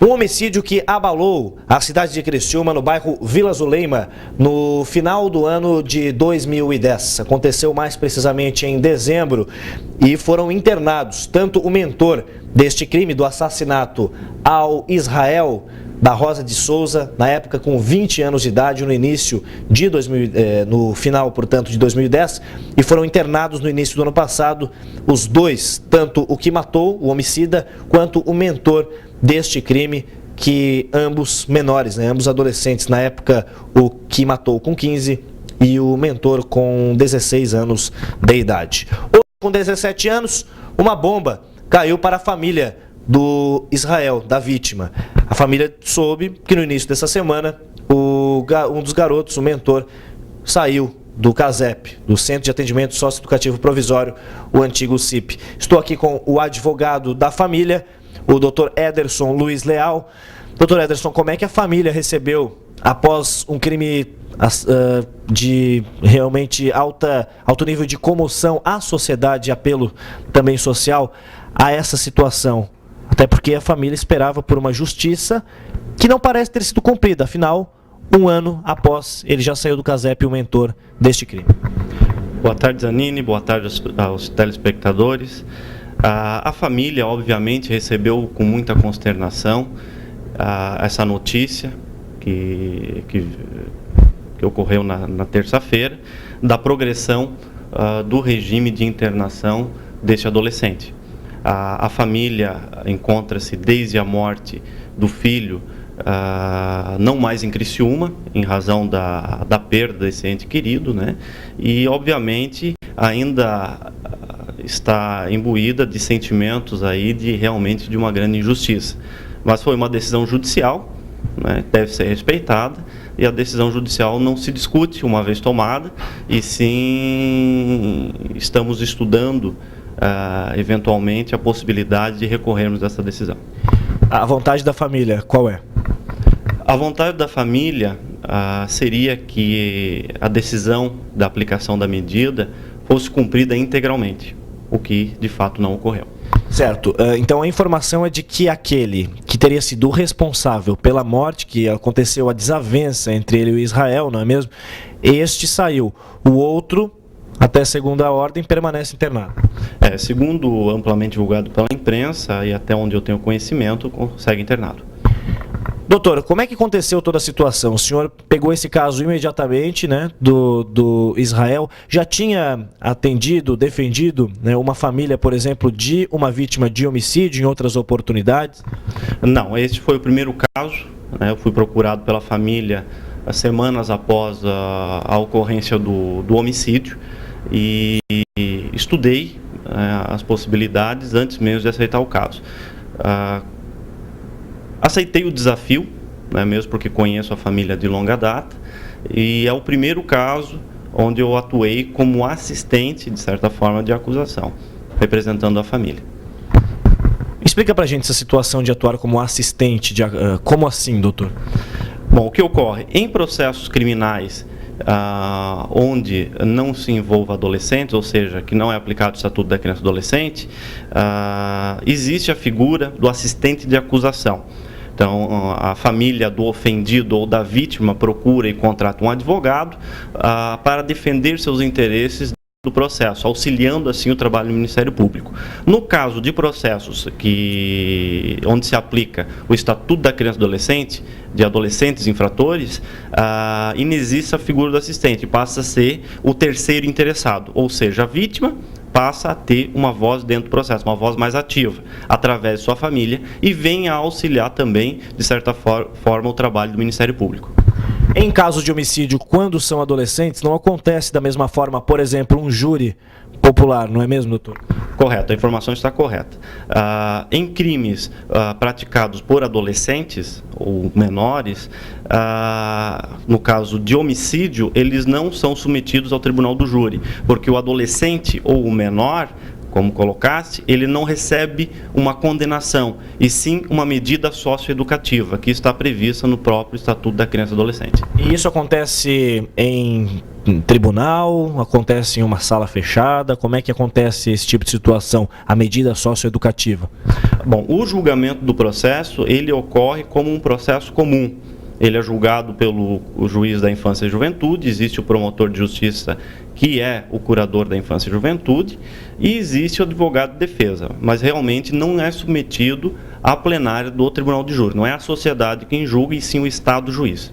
Um homicídio que abalou a cidade de Criciúma, no bairro Vila Zuleima, no final do ano de 2010. Aconteceu mais precisamente em dezembro e foram internados tanto o mentor deste crime, do assassinato ao Israel da Rosa de Souza, na época com 20 anos de idade, no final, portanto, de 2010, e foram internados no início do ano passado os dois, tanto o que matou, o homicida, quanto o mentor deste crime, que ambos menores, ambos adolescentes, na época o que matou com 15 e o mentor com 16 anos de idade. Hoje, com 17 anos, uma bomba caiu para a família do Israel, da vítima. A família soube que no início dessa semana um dos garotos, o mentor, saiu do CASEP, do Centro de Atendimento Socioeducativo Provisório, o antigo CIP. Estou aqui com o advogado da família, o Dr. Ederson Luiz Leal. Dr. Ederson, como é que a família recebeu, após um crime de realmente alto nível de comoção à sociedade e apelo também social, a essa situação? Até porque a família esperava por uma justiça que não parece ter sido cumprida. Afinal, um ano após ele já saiu do CASEP, o mentor deste crime. Boa tarde, Zanini. Boa tarde aos telespectadores. A família, obviamente, recebeu com muita consternação essa notícia que ocorreu na terça-feira, da progressão do regime de internação deste adolescente. A família encontra-se desde a morte do filho não mais em Criciúma, em razão da perda desse ente querido, E, obviamente, ainda está imbuída de sentimentos aí realmente de uma grande injustiça. Mas foi uma decisão judicial, deve ser respeitada, e a decisão judicial não se discute uma vez tomada, e sim estamos estudando eventualmente a possibilidade de recorrermos dessa decisão. A vontade da família, qual é? A vontade da família seria que a decisão da aplicação da medida fosse cumprida integralmente, o que de fato não ocorreu. Certo, então a informação é de que aquele que teria sido o responsável pela morte, que aconteceu a desavença entre ele e o Israel, não é mesmo? Este saiu, o outro, até segunda ordem, permanece internado. Segundo amplamente divulgado pela imprensa e até onde eu tenho conhecimento, segue internado. Doutor, como é que aconteceu toda a situação? O senhor pegou esse caso imediatamente, do Israel, já tinha atendido, defendido, uma família, por exemplo, de uma vítima de homicídio em outras oportunidades? Não, este foi o primeiro caso, eu fui procurado pela família semanas após a ocorrência do homicídio e estudei as possibilidades antes mesmo de aceitar o caso. Aceitei o desafio, mesmo porque conheço a família de longa data, e é o primeiro caso onde eu atuei como assistente, de certa forma, de acusação, representando a família. Explica pra gente essa situação de atuar como assistente, como assim, doutor? Bom, o que ocorre? Em processos criminais onde não se envolva adolescentes, ou seja, que não é aplicado o Estatuto da Criança e Adolescente, existe a figura do assistente de acusação. Então, a família do ofendido ou da vítima procura e contrata um advogado para defender seus interesses do processo, auxiliando assim o trabalho do Ministério Público. No caso de processos onde se aplica o Estatuto da Criança e Adolescente, de adolescentes infratores, inexiste a figura do assistente, passa a ser o terceiro interessado, ou seja, a vítima passa a ter uma voz dentro do processo, uma voz mais ativa, através de sua família, e vem a auxiliar também, de certa forma, o trabalho do Ministério Público. Em casos de homicídio, quando são adolescentes, não acontece da mesma forma, por exemplo, um júri popular, não é mesmo, doutor? Correto, a informação está correta. Em crimes praticados por adolescentes ou menores, no caso de homicídio, eles não são submetidos ao tribunal do júri, porque o adolescente ou o menor, como colocaste, ele não recebe uma condenação, e sim uma medida socioeducativa, que está prevista no próprio Estatuto da Criança e Adolescente. E isso acontece em tribunal, acontece em uma sala fechada? Como é que acontece esse tipo de situação, a medida socioeducativa? Bom, o julgamento do processo, ele ocorre como um processo comum. Ele é julgado pelo juiz da infância e juventude, existe o promotor de justiça, que é o curador da infância e juventude, e existe o advogado de defesa, mas realmente não é submetido à plenária do Tribunal de Júri. Não é a sociedade quem julga, e sim o Estado juiz.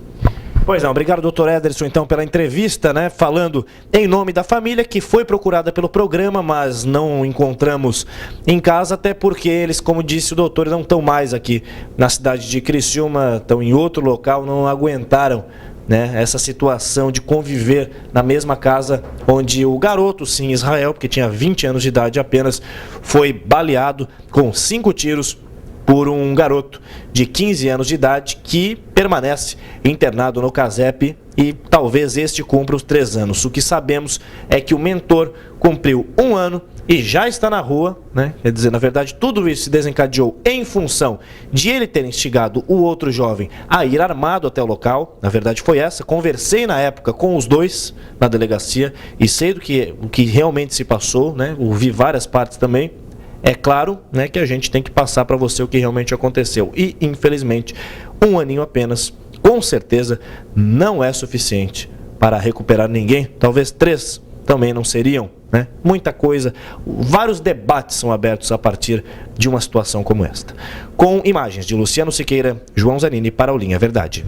Pois não, obrigado, doutor Ederson, então, pela entrevista, né, falando em nome da família que foi procurada pelo programa, mas não encontramos em casa, até porque eles, como disse o doutor, não estão mais aqui na cidade de Criciúma, estão em outro local, não aguentaram, né, essa situação de conviver na mesma casa onde o garoto, sim, Israel, porque tinha 20 anos de idade apenas, foi baleado com 5 tiros por um garoto de 15 anos de idade que permanece internado no CASEP e talvez este cumpra os 3 anos. O que sabemos é que o mentor cumpriu 1 ano e já está na rua, né? Quer dizer, na verdade, tudo isso se desencadeou em função de ele ter instigado o outro jovem a ir armado até o local. Na verdade foi essa, conversei na época com os dois na delegacia e sei o que realmente se passou, né? Ouvi várias partes também. É claro, né, que a gente tem que passar para você o que realmente aconteceu. E, infelizmente, 1 aninho apenas, com certeza, não é suficiente para recuperar ninguém. Talvez 3 também não seriam, né? Muita coisa, vários debates são abertos a partir de uma situação como esta. Com imagens de Luciano Siqueira, João Zanini para o Linha Verdade.